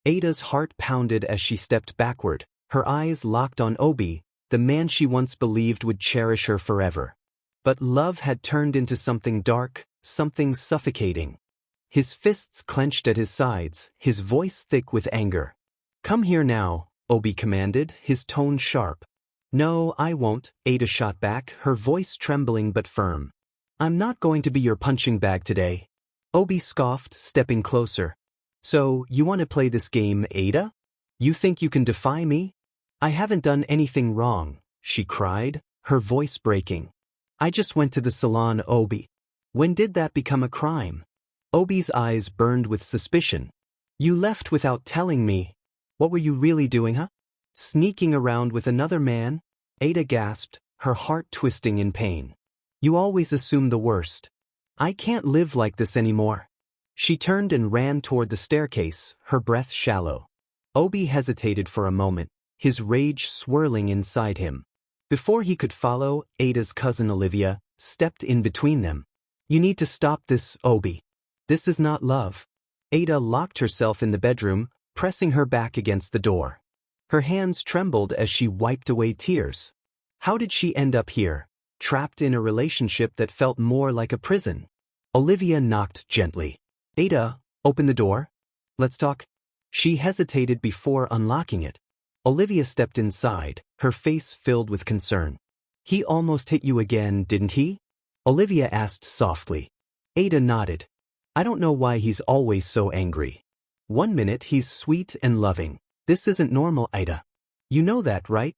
Ada's heart pounded as she stepped backward, her eyes locked on Obi, the man she once believed would cherish her forever. But love had turned into something dark, something suffocating. His fists clenched at his sides, his voice thick with anger. "Come here now," Obi commanded, his tone sharp. "No, I won't," Ada shot back, her voice trembling but firm. "I'm not going to be your punching bag today." Obi scoffed, stepping closer. "So, you want to play this game, Ada? You think you can defy me? I haven't done anything wrong," she cried, her voice breaking. "I just went to the salon, Obi. When did that become a crime?" Obi's eyes burned with suspicion. "You left without telling me. What were you really doing, huh? Sneaking around with another man?" Ada gasped, her heart twisting in pain. "You always assume the worst. I can't live like this anymore." She turned and ran toward the staircase, her breath shallow. Obi hesitated for a moment, his rage swirling inside him. Before he could follow, Ada's cousin Olivia stepped in between them. "You need to stop this, Obi. This is not love." Ada locked herself in the bedroom, pressing her back against the door. Her hands trembled as she wiped away tears. How did she end up here, trapped in a relationship that felt more like a prison? Olivia knocked gently. "Ada, open the door. Let's talk." She hesitated before unlocking it. Olivia stepped inside, her face filled with concern. "He almost hit you again, didn't he?" Olivia asked softly. Ada nodded. "I don't know why he's always so angry. One minute he's sweet and loving. This isn't normal, Ada. You know that, right?"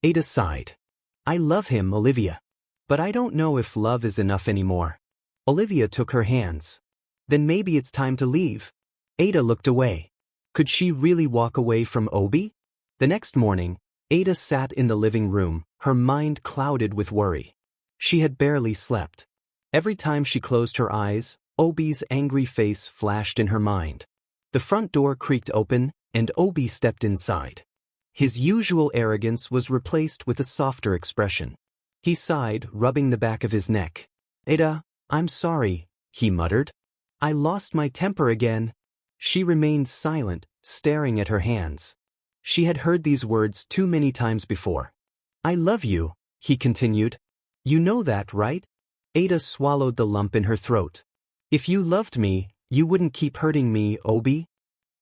Ada sighed. "I love him, Olivia. But I don't know if love is enough anymore." Olivia took her hands. "Then maybe it's time to leave." Ada looked away. Could she really walk away from Obi? The next morning, Ada sat in the living room, her mind clouded with worry. She had barely slept. Every time she closed her eyes, Obi's angry face flashed in her mind. The front door creaked open, and Obi stepped inside. His usual arrogance was replaced with a softer expression. He sighed, rubbing the back of his neck. "Ada, I'm sorry," he muttered. "I lost my temper again." She remained silent, staring at her hands. She had heard these words too many times before. "I love you," he continued. "You know that, right?" Ada swallowed the lump in her throat. "If you loved me, you wouldn't keep hurting me, Obi."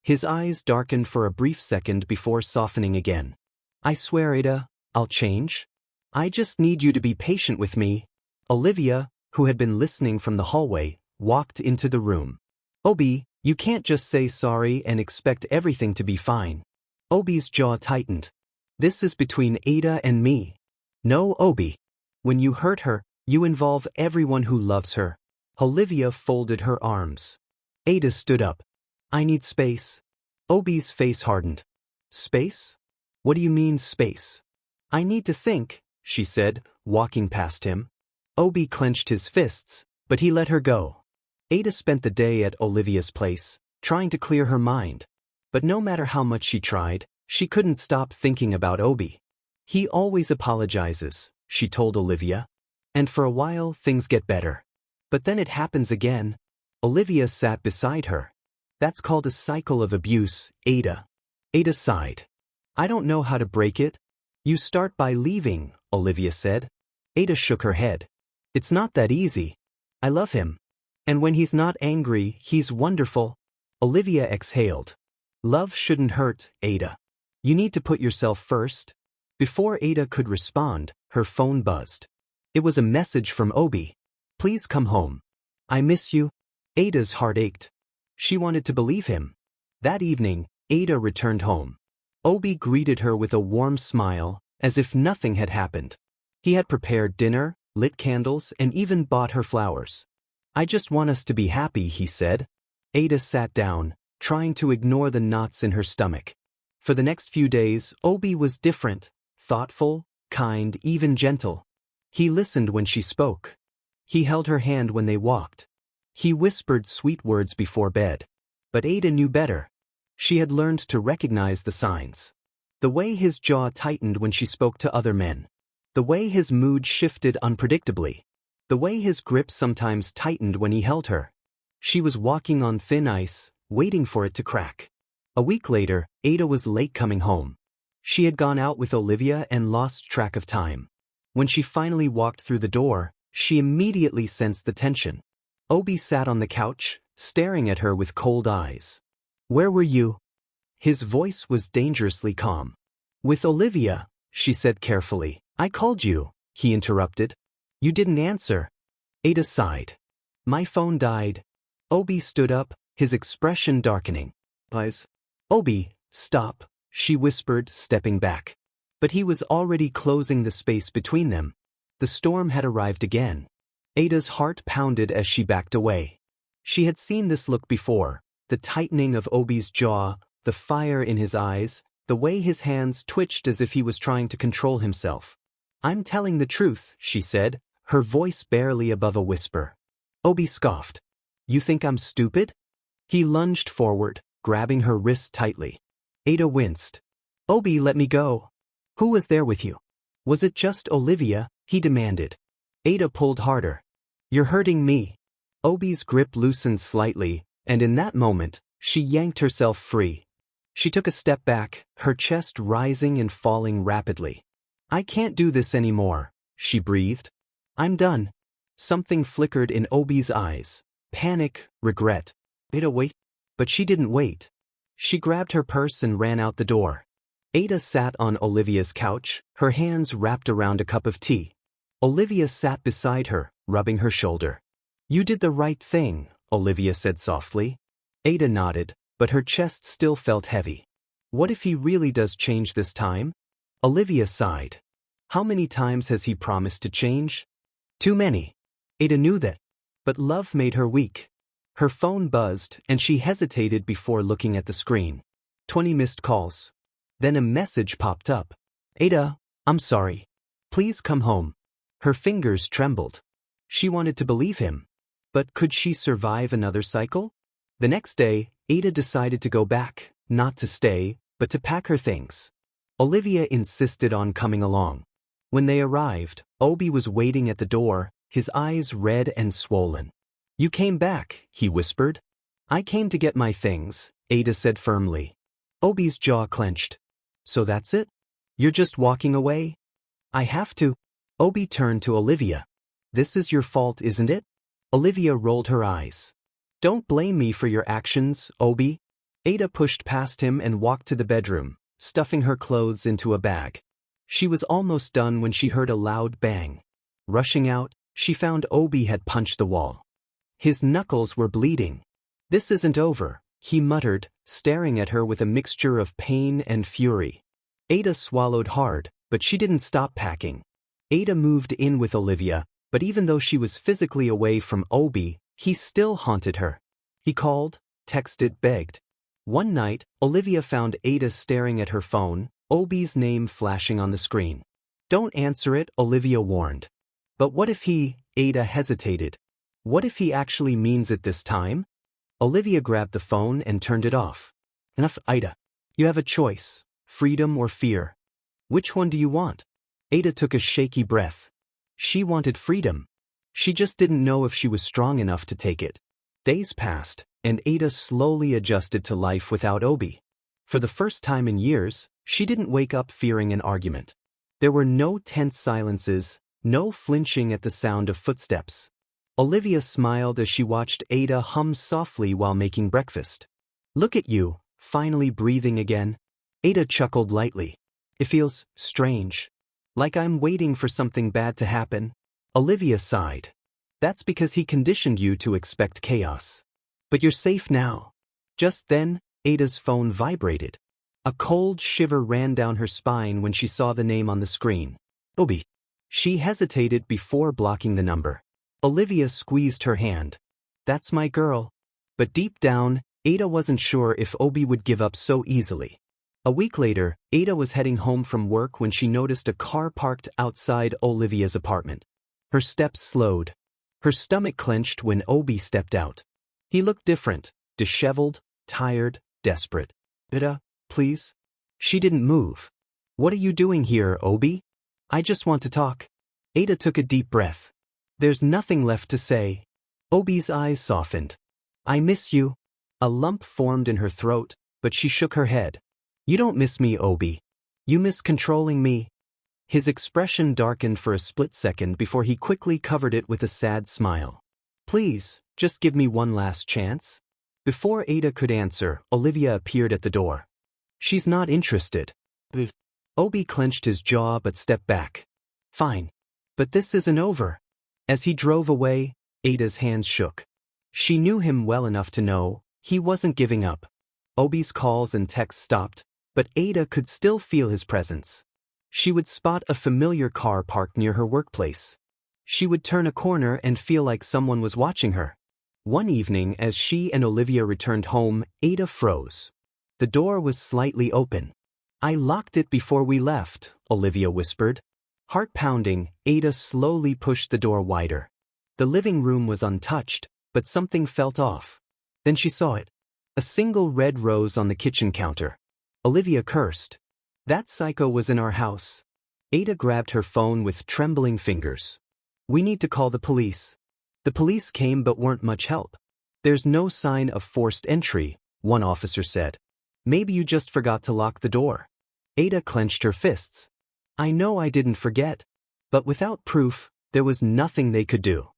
His eyes darkened for a brief second before softening again. "I swear, Ada, I'll change. I just need you to be patient with me." Olivia, who had been listening from the hallway, walked into the room. "Obi, you can't just say sorry and expect everything to be fine." Obi's jaw tightened. "This is between Ada and me." "No, Obi. When you hurt her, you involve everyone who loves her." Olivia folded her arms. Ada stood up. "I need space." Obi's face hardened. "Space? What do you mean, space?" "I need to think," she said, walking past him. Obi clenched his fists, but he let her go. Ada spent the day at Olivia's place, trying to clear her mind. But no matter how much she tried, she couldn't stop thinking about Obi. "He always apologizes," she told Olivia. "And for a while things get better. But then it happens again." Olivia sat beside her. "That's called a cycle of abuse, Ada." Ada sighed. "I don't know how to break it." "You start by leaving," Olivia said. Ada shook her head. "It's not that easy. I love him. And when he's not angry, he's wonderful." Olivia exhaled. "Love shouldn't hurt, Ada. You need to put yourself first." Before Ada could respond, her phone buzzed. It was a message from Obi. "Please come home. I miss you." Ada's heart ached. She wanted to believe him. That evening, Ada returned home. Obi greeted her with a warm smile, as if nothing had happened. He had prepared dinner, lit candles, and even bought her flowers. "I just want us to be happy," he said. Ada sat down, trying to ignore the knots in her stomach. For the next few days, Obi was different, thoughtful, kind, even gentle. He listened when she spoke. He held her hand when they walked. He whispered sweet words before bed. But Ada knew better. She had learned to recognize the signs. The way his jaw tightened when she spoke to other men. The way his mood shifted unpredictably. The way his grip sometimes tightened when he held her. She was walking on thin ice, waiting for it to crack. A week later, Ada was late coming home. She had gone out with Olivia and lost track of time. When she finally walked through the door, she immediately sensed the tension. Obi sat on the couch, staring at her with cold eyes. "Where were you?" His voice was dangerously calm. "With Olivia," she said carefully. "I called you," he interrupted. "You didn't answer." Ada sighed. "My phone died." Obi stood up, his expression darkening. "Please." "Obi, stop," she whispered, stepping back. But he was already closing the space between them. The storm had arrived again. Ada's heart pounded as she backed away. She had seen this look before, the tightening of Obi's jaw, the fire in his eyes, the way his hands twitched as if he was trying to control himself. "I'm telling the truth," she said, her voice barely above a whisper. Obi scoffed. "You think I'm stupid?" He lunged forward, grabbing her wrist tightly. Ada winced. "Obi, let me go." "Who was there with you?" "Was it just Olivia?" he demanded. Ada pulled harder. "You're hurting me." Obi's grip loosened slightly, and in that moment, she yanked herself free. She took a step back, her chest rising and falling rapidly. "I can't do this anymore," she breathed. "I'm done." Something flickered in Obi's eyes. Panic, regret. Ada, wait. But she didn't wait. She grabbed her purse and ran out the door. Ada sat on Olivia's couch, her hands wrapped around a cup of tea. Olivia sat beside her, rubbing her shoulder. "You did the right thing," Olivia said softly. Ada nodded, but her chest still felt heavy. "What if he really does change this time?" Olivia sighed. "How many times has he promised to change?" "Too many." Ada knew that. But love made her weak. Her phone buzzed, and she hesitated before looking at the screen. 20 missed calls. Then a message popped up. "Ada, I'm sorry. Please come home." Her fingers trembled. She wanted to believe him. But could she survive another cycle? The next day, Ada decided to go back, not to stay, but to pack her things. Olivia insisted on coming along. When they arrived, Obi was waiting at the door, his eyes red and swollen. "You came back," he whispered. "I came to get my things," Ada said firmly. Obi's jaw clenched. "So that's it? You're just walking away?" "I have to." Obi turned to Olivia. "This is your fault, isn't it?" Olivia rolled her eyes. "Don't blame me for your actions, Obi." Ada pushed past him and walked to the bedroom, stuffing her clothes into a bag. She was almost done when she heard a loud bang. Rushing out, she found Obi had punched the wall. His knuckles were bleeding. "This isn't over," he muttered, staring at her with a mixture of pain and fury. Ada swallowed hard, but she didn't stop packing. Ada moved in with Olivia, but even though she was physically away from Obi, he still haunted her. He called, texted, begged. One night, Olivia found Ada staring at her phone, Obi's name flashing on the screen. "Don't answer it," Olivia warned. "But what if he..." Ada hesitated. "What if he actually means it this time?" Olivia grabbed the phone and turned it off. "Enough, Ada. You have a choice, freedom or fear. Which one do you want?" Ada took a shaky breath. She wanted freedom. She just didn't know if she was strong enough to take it. Days passed, and Ada slowly adjusted to life without Obi. For the first time in years, she didn't wake up fearing an argument. There were no tense silences, no flinching at the sound of footsteps. Olivia smiled as she watched Ada hum softly while making breakfast. "Look at you, finally breathing again." Ada chuckled lightly. "It feels strange. Like I'm waiting for something bad to happen." Olivia sighed. "That's because he conditioned you to expect chaos. But you're safe now." Just then, Ada's phone vibrated. A cold shiver ran down her spine when she saw the name on the screen. Obi. She hesitated before blocking the number. Olivia squeezed her hand. "That's my girl." But deep down, Ada wasn't sure if Obi would give up so easily. A week later, Ada was heading home from work when she noticed a car parked outside Olivia's apartment. Her steps slowed. Her stomach clenched when Obi stepped out. He looked different, disheveled, tired, desperate. "Ada, please?" She didn't move. "What are you doing here, Obi?" "I just want to talk." Ada took a deep breath. "There's nothing left to say." Obi's eyes softened. "I miss you." A lump formed in her throat, but she shook her head. You don't miss me, Obi. You miss controlling me. His expression darkened for a split second before he quickly covered it with a sad smile. Please, just give me one last chance. Before Ada could answer, Olivia appeared at the door. She's not interested. Obi clenched his jaw but stepped back. Fine. But this isn't over. As he drove away, Ada's hands shook. She knew him well enough to know he wasn't giving up. Obi's calls and texts stopped, but Ada could still feel his presence. She would spot a familiar car parked near her workplace. She would turn a corner and feel like someone was watching her. One evening, as she and Olivia returned home, Ada froze. The door was slightly open. I locked it before we left, Olivia whispered. Heart pounding, Ada slowly pushed the door wider. The living room was untouched, but something felt off. Then she saw it. A single red rose on the kitchen counter. Olivia cursed. That psycho was in our house. Ada grabbed her phone with trembling fingers. We need to call the police. The police came but weren't much help. There's no sign of forced entry, one officer said. Maybe you just forgot to lock the door. Ada clenched her fists. I know I didn't forget. But without proof, there was nothing they could do.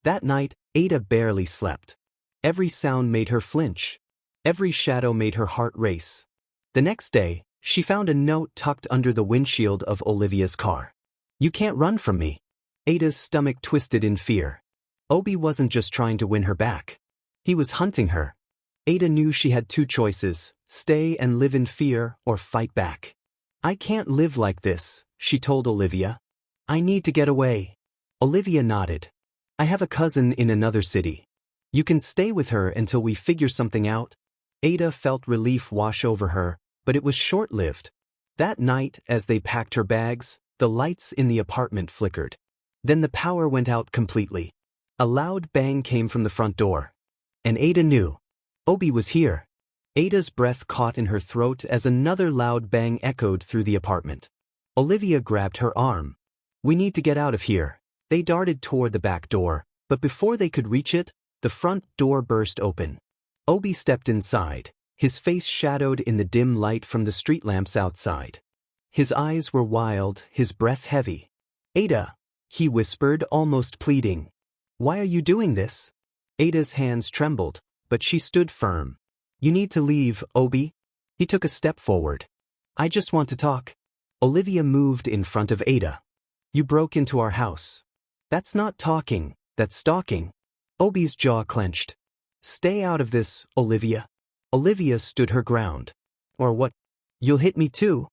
That night, Ada barely slept. Every sound made her flinch. Every shadow made her heart race. The next day, she found a note tucked under the windshield of Olivia's car. You can't run from me. Ada's stomach twisted in fear. Obi wasn't just trying to win her back. He was hunting her. Ada knew she had two choices, stay and live in fear or fight back. I can't live like this, she told Olivia. I need to get away. Olivia nodded. I have a cousin in another city. You can stay with her until we figure something out. Ada felt relief wash over her, but it was short-lived. That night, as they packed her bags, the lights in the apartment flickered. Then the power went out completely. A loud bang came from the front door. And Ada knew. Obi was here. Ada's breath caught in her throat as another loud bang echoed through the apartment. Olivia grabbed her arm. We need to get out of here. They darted toward the back door, but before they could reach it, the front door burst open. Obi stepped inside, his face shadowed in the dim light from the street lamps outside. His eyes were wild, his breath heavy. Ada, he whispered, almost pleading. Why are you doing this? Ada's hands trembled, but she stood firm. You need to leave, Obi. He took a step forward. I just want to talk. Olivia moved in front of Ada. You broke into our house. That's not talking, that's stalking. Obi's jaw clenched. Stay out of this, Olivia. Olivia stood her ground. Or what? You'll hit me too?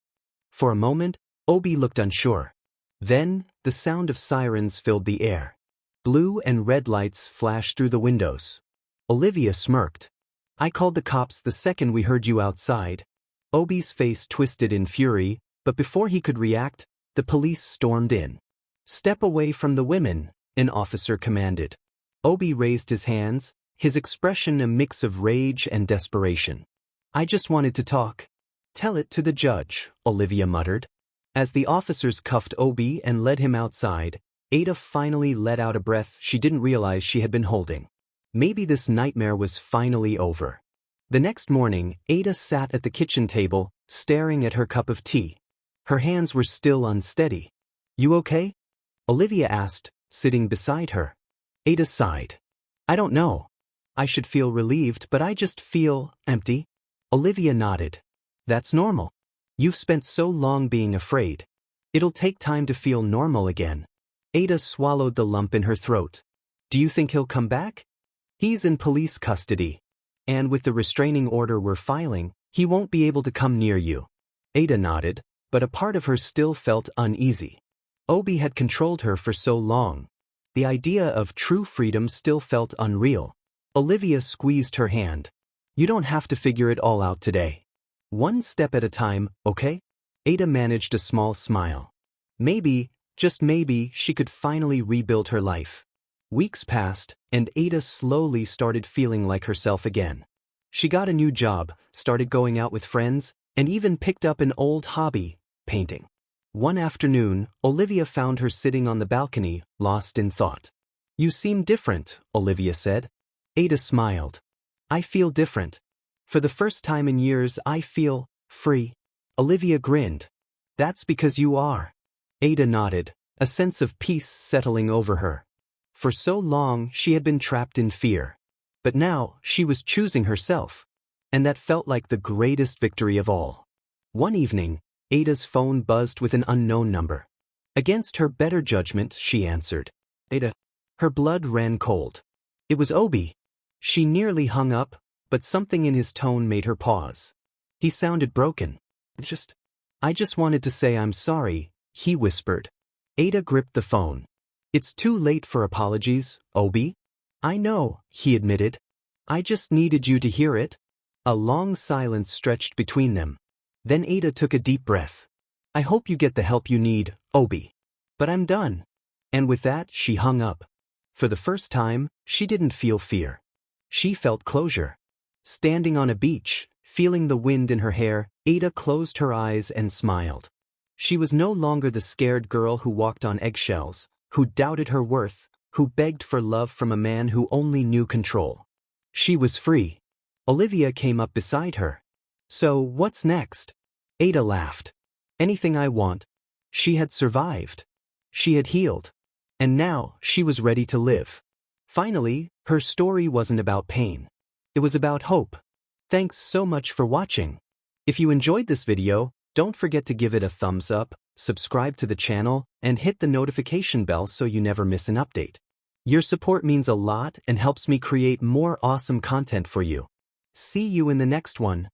For a moment, Obi looked unsure. Then, the sound of sirens filled the air. Blue and red lights flashed through the windows. Olivia smirked. I called the cops the second we heard you outside. Obi's face twisted in fury, but before he could react, the police stormed in. Step away from the women, an officer commanded. Obi raised his hands, his expression a mix of rage and desperation. I just wanted to talk. Tell it to the judge, Olivia muttered. As the officers cuffed Obi and led him outside, Ada finally let out a breath she didn't realize she had been holding. Maybe this nightmare was finally over. The next morning, Ada sat at the kitchen table, staring at her cup of tea. Her hands were still unsteady. You okay? Olivia asked, sitting beside her. Ada sighed. I don't know. I should feel relieved, but I just feel empty. Olivia nodded. That's normal. You've spent so long being afraid. It'll take time to feel normal again. Ada swallowed the lump in her throat. Do you think he'll come back? He's in police custody. And with the restraining order we're filing, he won't be able to come near you. Ada nodded, but a part of her still felt uneasy. Obi had controlled her for so long. The idea of true freedom still felt unreal. Olivia squeezed her hand. You don't have to figure it all out today. One step at a time, okay? Ada managed a small smile. Maybe, just maybe, she could finally rebuild her life. Weeks passed, and Ada slowly started feeling like herself again. She got a new job, started going out with friends, and even picked up an old hobby, painting. One afternoon, Olivia found her sitting on the balcony, lost in thought. You seem different, Olivia said. Ada smiled. I feel different. For the first time in years I feel free. Olivia grinned. That's because you are. Ada nodded, a sense of peace settling over her. For so long she had been trapped in fear. But now she was choosing herself. And that felt like the greatest victory of all. One evening, Ada's phone buzzed with an unknown number. Against her better judgment, she answered. Ada. Her blood ran cold. It was Obi. She nearly hung up, but something in his tone made her pause. He sounded broken. I just wanted to say I'm sorry, he whispered. Ada gripped the phone. It's too late for apologies, Obi. I know, he admitted. I just needed you to hear it. A long silence stretched between them. Then Ada took a deep breath. I hope you get the help you need, Obi. But I'm done. And with that, she hung up. For the first time, she didn't feel fear. She felt closure. Standing on a beach, feeling the wind in her hair, Ada closed her eyes and smiled. She was no longer the scared girl who walked on eggshells, who doubted her worth, who begged for love from a man who only knew control. She was free. Olivia came up beside her. So, what's next? Ada laughed. Anything I want. She had survived. She had healed. And now, she was ready to live. Finally, her story wasn't about pain. It was about hope. Thanks so much for watching. If you enjoyed this video, don't forget to give it a thumbs up, subscribe to the channel, and hit the notification bell so you never miss an update. Your support means a lot and helps me create more awesome content for you. See you in the next one.